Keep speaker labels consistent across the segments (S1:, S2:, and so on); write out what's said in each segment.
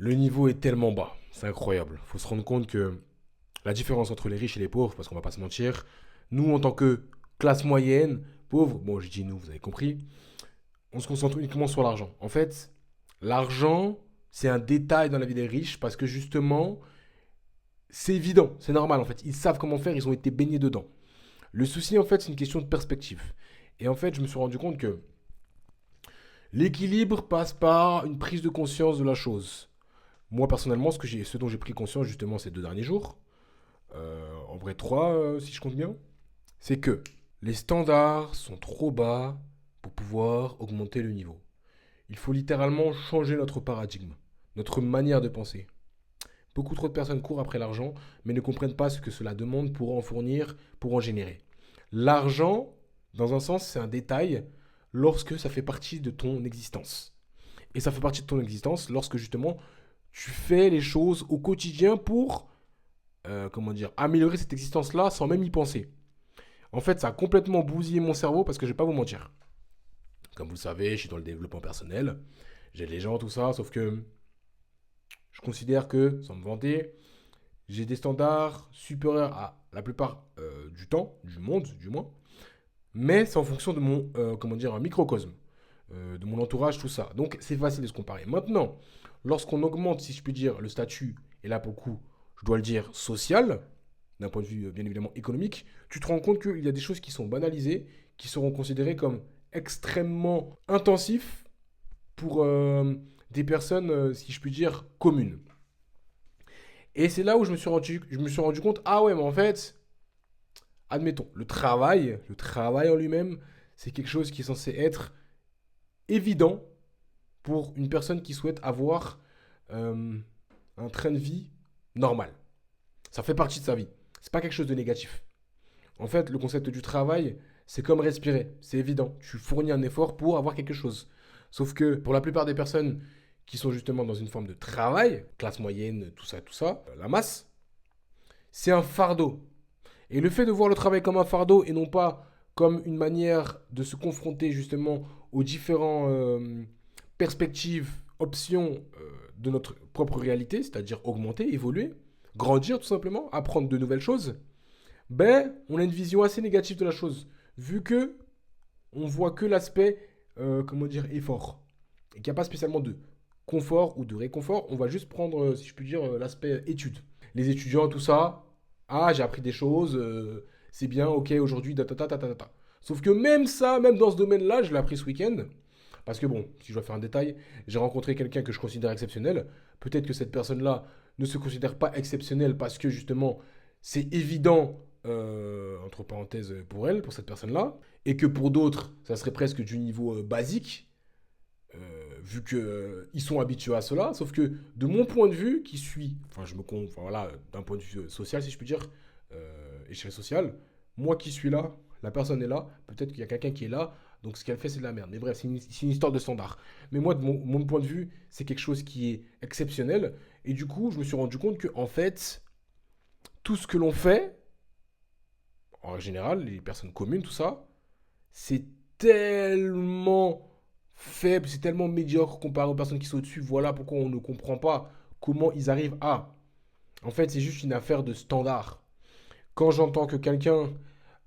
S1: Le niveau est tellement bas, c'est incroyable. Il faut se rendre compte que la différence entre les riches et les pauvres, parce qu'on va pas se mentir, nous en tant que classe moyenne, pauvre, bon je dis nous, vous avez compris, on se concentre uniquement sur l'argent. En fait, l'argent, c'est un détail dans la vie des riches parce que justement, c'est évident, c'est normal en fait. Ils savent comment faire, ils ont été baignés dedans. Le souci en fait, c'est une question de perspective. Et en fait, je me suis rendu compte que l'équilibre passe par une prise de conscience de la chose. Moi personnellement, ce dont j'ai pris conscience justement ces 2 derniers jours, en vrai trois si je compte bien, c'est que les standards sont trop bas pour pouvoir augmenter le niveau. Il faut littéralement changer notre paradigme, notre manière de penser. Beaucoup trop de personnes courent après l'argent, mais ne comprennent pas ce que cela demande pour en fournir, pour en générer. L'argent, dans un sens, c'est un détail lorsque ça fait partie de ton existence. Et ça fait partie de ton existence lorsque justement tu fais les choses au quotidien pour, comment dire, améliorer cette existence-là sans même y penser. En fait, ça a complètement bousillé mon cerveau parce que je vais pas vous mentir. Comme vous le savez, je suis dans le développement personnel, j'aide les gens, tout ça, sauf que je considère que, sans me vanter, j'ai des standards supérieurs à la plupart du temps, du monde du moins, mais c'est en fonction de mon, comment dire, un microcosme, de mon entourage, tout ça. Donc c'est facile de se comparer. Maintenant, lorsqu'on augmente, si je puis dire, le statut, et là pour le coup, je dois le dire, social, d'un point de vue bien évidemment économique, tu te rends compte qu'il y a des choses qui sont banalisées, qui seront considérées comme extrêmement intensifs pour des personnes, si je puis dire, communes. Et c'est là où je me suis rendu compte, ah ouais, mais en fait, admettons, le travail en lui-même, c'est quelque chose qui est censé être évident pour une personne qui souhaite avoir euh, un train de vie normal. Ça fait partie de sa vie. C'est pas quelque chose de négatif. En fait, le concept du travail, c'est comme respirer. C'est évident. Tu fournis un effort pour avoir quelque chose. Sauf que pour la plupart des personnes qui sont justement dans une forme de travail, classe moyenne, tout ça, la masse, c'est un fardeau. Et le fait de voir le travail comme un fardeau et non pas comme une manière de se confronter justement aux différentes perspectives, options de notre propre réalité, c'est-à-dire augmenter, évoluer, grandir tout simplement, apprendre de nouvelles choses, ben on a une vision assez négative de la chose, vu que on voit que l'aspect, comment dire, effort, et qu'il n'y a pas spécialement de confort ou de réconfort, on va juste prendre, si je puis dire, l'aspect études. Les étudiants, tout ça, ah, j'ai appris des choses, c'est bien, ok, aujourd'hui, ta ta ta ta ta ta. Sauf que même ça, même dans ce domaine-là, je l'ai appris ce week-end. Parce que bon, si je dois faire un détail, j'ai rencontré quelqu'un que je considère exceptionnel. Peut-être que cette personne-là ne se considère pas exceptionnelle parce que justement, c'est évident, entre parenthèses, pour elle, pour cette personne-là. Et que pour d'autres, ça serait presque du niveau basique, vu qu'ils sont habitués à cela. Sauf que de mon point de vue, qui suis, enfin je me compte, enfin voilà, d'un point de vue social, si je puis dire, échelle sociale, moi qui suis là, la personne est là, peut-être qu'il y a quelqu'un qui est là, donc ce qu'elle fait c'est de la merde. Mais bref, c'est une histoire de standard. Mais moi, de mon point de vue, c'est quelque chose qui est exceptionnel. Et du coup, je me suis rendu compte que en fait, tout ce que l'on fait, en général, les personnes communes, tout ça, c'est tellement faible, c'est tellement médiocre comparé aux personnes qui sont au-dessus. Voilà pourquoi on ne comprend pas comment ils arrivent à. En fait, c'est juste une affaire de standard. Quand j'entends que quelqu'un,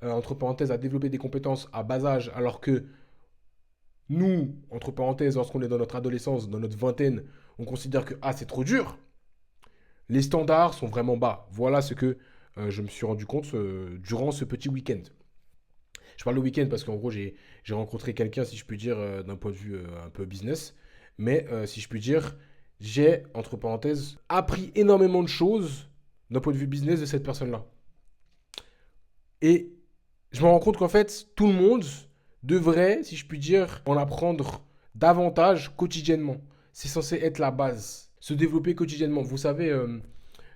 S1: entre parenthèses, a développé des compétences à bas âge, alors que nous, entre parenthèses, lorsqu'on est dans notre adolescence, dans notre vingtaine, on considère que ah, c'est trop dur, les standards sont vraiment bas. Voilà ce que je me suis rendu compte durant ce petit week-end. Je parle le week-end parce qu'en gros, j'ai rencontré quelqu'un, si je puis dire, d'un point de vue un peu business. Mais si je puis dire, j'ai, entre parenthèses, appris énormément de choses d'un point de vue business de cette personne-là. Et je me rends compte qu'en fait, tout le monde devrait, si je puis dire, en apprendre davantage quotidiennement. C'est censé être la base. Se développer quotidiennement. Vous savez,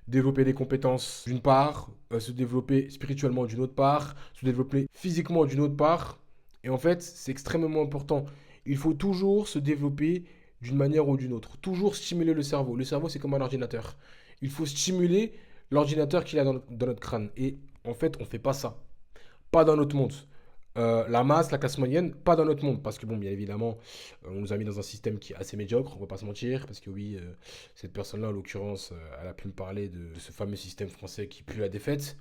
S1: développer des compétences d'une part, se développer spirituellement d'une autre part, se développer physiquement d'une autre part. Et en fait, c'est extrêmement important. Il faut toujours se développer d'une manière ou d'une autre. Toujours stimuler le cerveau. Le cerveau, c'est comme un ordinateur. Il faut stimuler l'ordinateur qu'il a dans notre crâne. Et en fait, on ne fait pas ça. Pas dans notre monde. La masse, la classe moyenne, pas dans notre monde. Parce que, bon, bien évidemment, on nous a mis dans un système qui est assez médiocre, on va pas se mentir. Parce que, oui, cette personne-là, en l'occurrence, elle a pu me parler de ce fameux système français qui pue la défaite.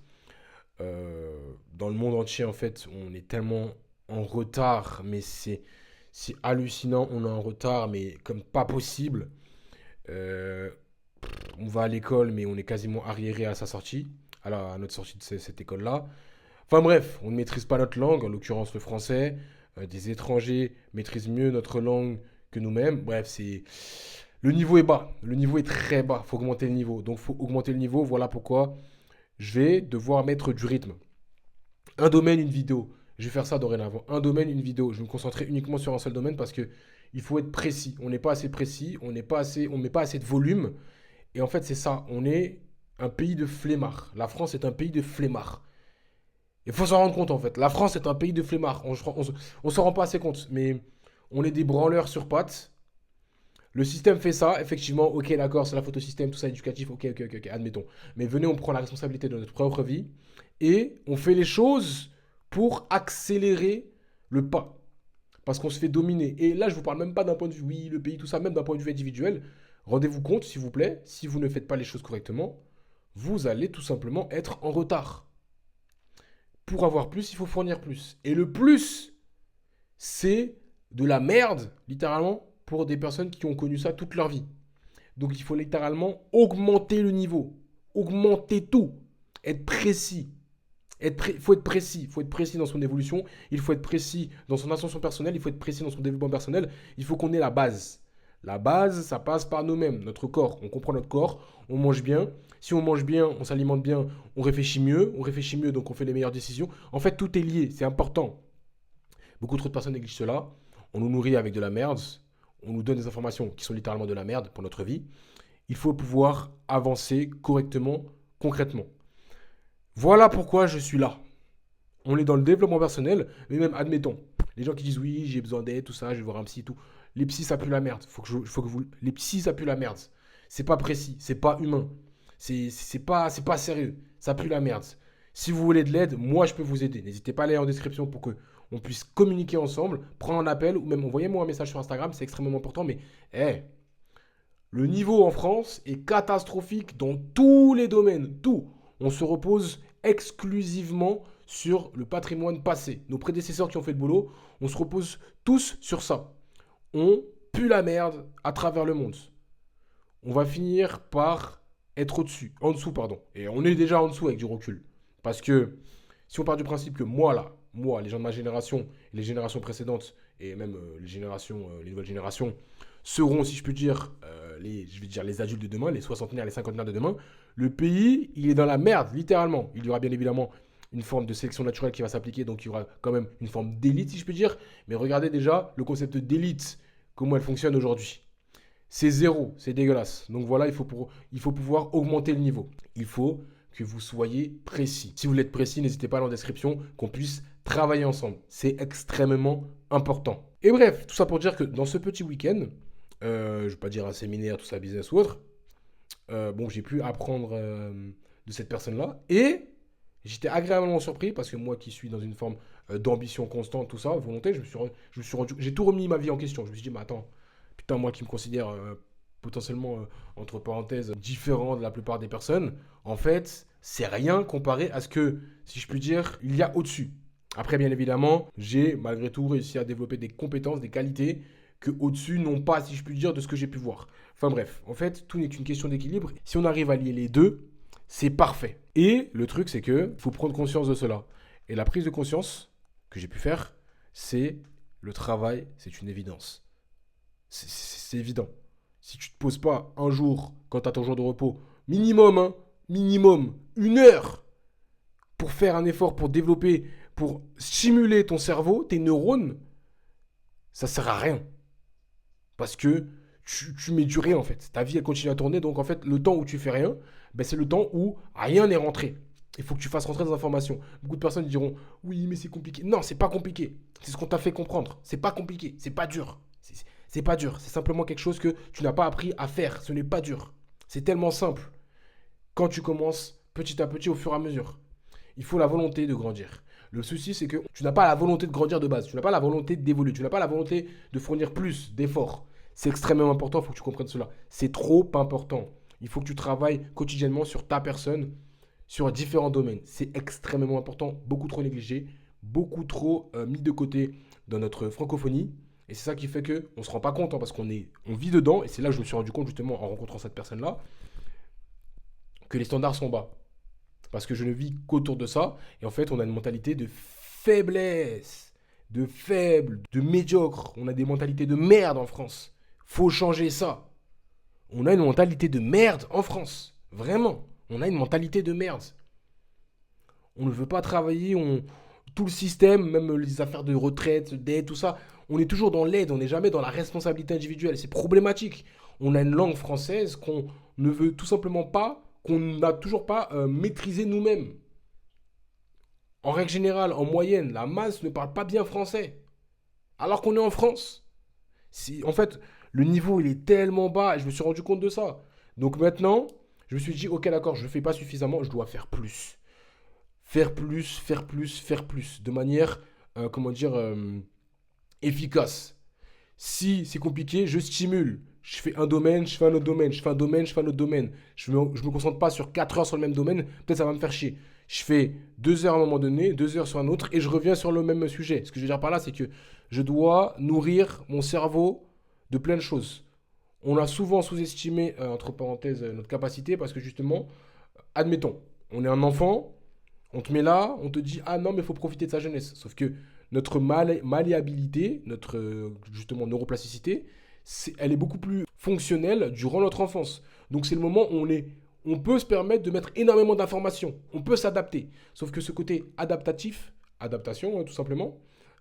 S1: Dans le monde entier, en fait, on est tellement en retard, mais c'est hallucinant. On est en retard, mais comme pas possible. Euh, on va à l'école, mais on est quasiment arriéré à sa sortie, à notre sortie de cette école-là. Enfin bref, on ne maîtrise pas notre langue, en l'occurrence le français. Des étrangers maîtrisent mieux notre langue que nous-mêmes. Bref, le niveau est bas. Le niveau est très bas. Il faut augmenter le niveau. Donc, il faut augmenter le niveau. Voilà pourquoi je vais devoir mettre du rythme. Un domaine, une vidéo. Je vais faire ça dorénavant. Un domaine, une vidéo. Je vais me concentrer uniquement sur un seul domaine parce que il faut être précis. On n'est pas assez précis. On met pas assez de volume. Et en fait, c'est ça. On est un pays de flemmards. La France est un pays de flemmards. Il faut s'en rendre compte en fait. La France est un pays de flemmards. On s'en rend pas assez compte. Mais on est des branleurs sur pattes. Le système fait ça, effectivement. Ok, d'accord, c'est la faute au système, tout ça éducatif. Ok, ok, ok, ok, admettons. Mais venez, on prend la responsabilité de notre propre vie. Et on fait les choses pour accélérer le pas. Parce qu'on se fait dominer. Et là, je vous parle même pas d'un point de vue, oui, le pays, tout ça, même d'un point de vue individuel. Rendez-vous compte, s'il vous plaît, si vous ne faites pas les choses correctement, vous allez tout simplement être en retard. Pour avoir plus, il faut fournir plus. Et le plus, c'est de la merde, littéralement, pour des personnes qui ont connu ça toute leur vie. Donc il faut littéralement augmenter le niveau. Augmenter tout. Être précis. Il faut être précis. Il faut être précis dans son évolution. Il faut être précis dans son ascension personnelle. Il faut être précis dans son développement personnel. Il faut qu'on ait la base. La base, ça passe par nous-mêmes, notre corps. On comprend notre corps, on mange bien. Si on mange bien, on s'alimente bien, on réfléchit mieux. On réfléchit mieux, donc on fait les meilleures décisions. En fait, tout est lié, c'est important. Beaucoup trop de personnes négligent cela. On nous nourrit avec de la merde. On nous donne des informations qui sont littéralement de la merde pour notre vie. Il faut pouvoir avancer correctement, concrètement. Voilà pourquoi je suis là. On est dans le développement personnel, mais même, admettons, les gens qui disent oui, j'ai besoin d'aide, tout ça, je vais voir un psy et tout. Les psys, ça pue la merde. Faut que vous... Les psys, ça pue la merde. C'est pas précis, c'est pas humain. C'est pas sérieux. Ça pue la merde. Si vous voulez de l'aide, moi, je peux vous aider. N'hésitez pas à aller en description pour que on puisse communiquer ensemble, prendre un appel ou même envoyez-moi un message sur Instagram, c'est extrêmement important. Mais, le niveau en France est catastrophique dans tous les domaines. Tout. On se repose exclusivement sur le patrimoine passé. Nos prédécesseurs qui ont fait le boulot, on se repose tous sur ça. On pue la merde à travers le monde. On va finir par être au-dessus, en dessous, pardon. Et on est déjà en dessous avec du recul. Parce que si on part du principe que moi, les gens de ma génération, les générations précédentes, et même les nouvelles générations, seront, si je peux dire, je vais dire les adultes de demain, les soixantenaires, les cinquantenaires de demain, le pays, il est dans la merde, littéralement. Il y aura bien évidemment une forme de sélection naturelle qui va s'appliquer, donc il y aura quand même une forme d'élite, si je peux dire. Mais regardez déjà le concept d'élite, comment elle fonctionne aujourd'hui. C'est zéro, c'est dégueulasse. Donc voilà, il faut pouvoir augmenter le niveau. Il faut que vous soyez précis. Si vous voulez être précis, n'hésitez pas à la description, qu'on puisse travailler ensemble. C'est extrêmement important. Et bref, tout ça pour dire que dans ce petit week-end, je ne vais pas dire un séminaire, tout ça, business ou autre, bon, j'ai pu apprendre de cette personne-là. Et j'étais agréablement surpris parce que moi qui suis dans une forme d'ambition constante, tout ça, volonté, j'ai tout remis ma vie en question. Je me suis dit, mais attends, putain, moi qui me considère potentiellement, entre parenthèses, différent de la plupart des personnes, en fait, c'est rien comparé à ce que, si je puis dire, il y a au-dessus. Après, bien évidemment, j'ai malgré tout réussi à développer des compétences, des qualités que au-dessus n'ont pas, si je puis dire, de ce que j'ai pu voir. Enfin bref, en fait, tout n'est qu'une question d'équilibre. Si on arrive à lier les deux, c'est parfait. Et le truc, c'est que faut prendre conscience de cela. Et la prise de conscience que j'ai pu faire, c'est le travail, c'est une évidence. C'est évident. Si tu te poses pas un jour, quand tu as ton jour de repos, minimum, 1 heure, pour faire un effort, pour développer, pour stimuler ton cerveau, tes neurones, ça sert à rien. Parce que tu mets du rien en fait. Ta vie elle continue à tourner, donc en fait le temps où tu fais rien, ben, c'est le temps où rien n'est rentré. Il faut que tu fasses rentrer des informations. Beaucoup de personnes diront oui mais c'est compliqué. Non, c'est pas compliqué. C'est ce qu'on t'a fait comprendre. C'est pas compliqué, c'est pas dur. C'est pas dur. C'est simplement quelque chose que tu n'as pas appris à faire. Ce n'est pas dur. C'est tellement simple. Quand tu commences petit à petit au fur et à mesure. Il faut la volonté de grandir. Le souci, c'est que tu n'as pas la volonté de grandir de base. Tu n'as pas la volonté d'évoluer. Tu n'as pas la volonté de fournir plus d'efforts. C'est extrêmement important, il faut que tu comprennes cela. C'est trop important. Il faut que tu travailles quotidiennement sur ta personne, sur différents domaines. C'est extrêmement important, beaucoup trop négligé, beaucoup trop mis de côté dans notre francophonie. Et c'est ça qui fait qu'on ne se rend pas compte, hein, parce on vit dedans. Et c'est là que je me suis rendu compte, justement, en rencontrant cette personne-là, que les standards sont bas. Parce que je ne vis qu'autour de ça. Et en fait, on a une mentalité de faiblesse, de faible, de médiocre. On a des mentalités de merde en France. Faut changer ça. On a une mentalité de merde en France. Vraiment. On a une mentalité de merde. On ne veut pas travailler. Tout le système, même les affaires de retraite, d'aide, tout ça, on est toujours dans l'aide. On n'est jamais dans la responsabilité individuelle. C'est problématique. On a une langue française qu'on ne veut tout simplement pas, qu'on n'a toujours pas maîtrisé nous-mêmes. En règle générale, en moyenne, la masse ne parle pas bien français. Alors qu'on est en France. En fait, le niveau, il est tellement bas et je me suis rendu compte de ça. Donc maintenant, je me suis dit, ok, d'accord, je ne fais pas suffisamment, je dois faire plus. Faire plus, faire plus, faire plus. De manière, comment dire, efficace. Si c'est compliqué, je stimule. Je fais un domaine, je fais un autre domaine, je fais un domaine, je fais un autre domaine. Je me concentre pas sur 4 heures sur le même domaine, peut-être ça va me faire chier. Je fais 2 heures à un moment donné, 2 heures sur un autre, et je reviens sur le même sujet. Ce que je veux dire par là, c'est que je dois nourrir mon cerveau de plein de choses. On a souvent sous-estimé, entre parenthèses, notre capacité, parce que justement, admettons, on est un enfant, on te met là, on te dit, ah non, mais il faut profiter de sa jeunesse. Sauf que notre malléabilité, notre justement neuroplasticité, elle est beaucoup plus fonctionnelle durant notre enfance. Donc c'est le moment où on peut se permettre de mettre énormément d'informations. On peut s'adapter. Sauf que ce côté adaptatif, adaptation tout simplement,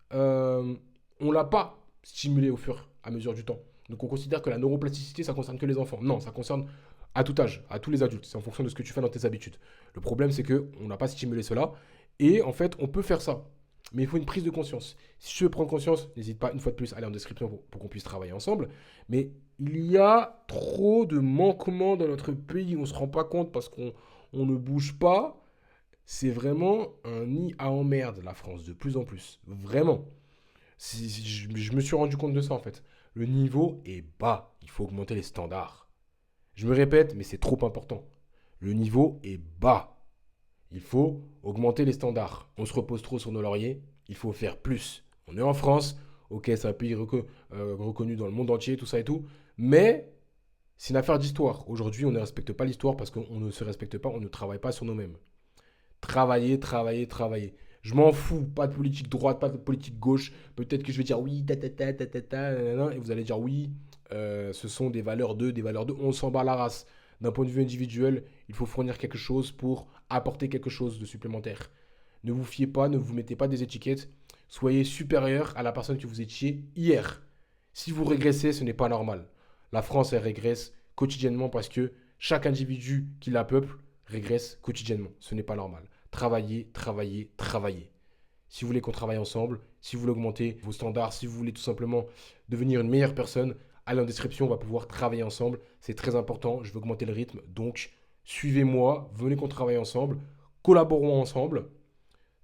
S1: on ne l'a pas stimulé au fur et à mesure du temps. Donc on considère que la neuroplasticité, ça concerne que les enfants. Non, ça concerne à tout âge, à tous les adultes. C'est en fonction de ce que tu fais dans tes habitudes. Le problème, c'est qu'on n'a pas stimulé cela. Et en fait, on peut faire ça. Mais il faut une prise de conscience. Si tu veux prendre conscience, n'hésite pas une fois de plus à aller en description pour qu'on puisse travailler ensemble. Mais il y a trop de manquements dans notre pays. On ne se rend pas compte parce qu'on ne bouge pas. C'est vraiment un nid à emmerde, la France, de plus en plus. Vraiment. Je me suis rendu compte de ça, en fait. Le niveau est bas. Il faut augmenter les standards. Je me répète, mais c'est trop important. Le niveau est bas. Il faut augmenter les standards. On se repose trop sur nos lauriers. Il faut faire plus. On est en France. Ok, c'est un pays reconnu dans le monde entier, tout ça et tout. Mais c'est une affaire d'histoire. Aujourd'hui, on ne respecte pas l'histoire parce qu'on ne se respecte pas, on ne travaille pas sur nous-mêmes. Travailler, travailler, travailler. Je m'en fous. Pas de politique droite, pas de politique gauche. Peut-être que je vais dire oui, ta ta ta ta ta ta, nanana, et vous allez dire oui, ce sont des valeurs d'eux, des valeurs d'eux. On s'en bat la race. D'un point de vue individuel, il faut fournir quelque chose pour apporter quelque chose de supplémentaire. Ne vous fiez pas, ne vous mettez pas des étiquettes. Soyez supérieur à la personne que vous étiez hier. Si vous régressez, ce n'est pas normal. La France, elle régresse quotidiennement parce que chaque individu qui la peuple régresse quotidiennement. Ce n'est pas normal. Travaillez, travaillez, travaillez. Si vous voulez qu'on travaille ensemble, si vous voulez augmenter vos standards, si vous voulez tout simplement devenir une meilleure personne, allez en description, on va pouvoir travailler ensemble. C'est très important, je veux augmenter le rythme. Donc, suivez-moi, venez qu'on travaille ensemble, collaborons ensemble.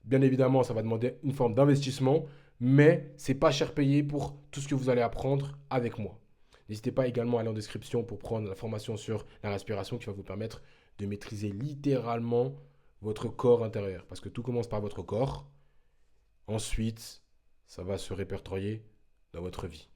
S1: Bien évidemment, ça va demander une forme d'investissement, mais c'est pas cher payé pour tout ce que vous allez apprendre avec moi. N'hésitez pas également à aller en description pour prendre la formation sur la respiration qui va vous permettre de maîtriser littéralement votre corps intérieur. Parce que tout commence par votre corps. Ensuite, ça va se répertorier dans votre vie.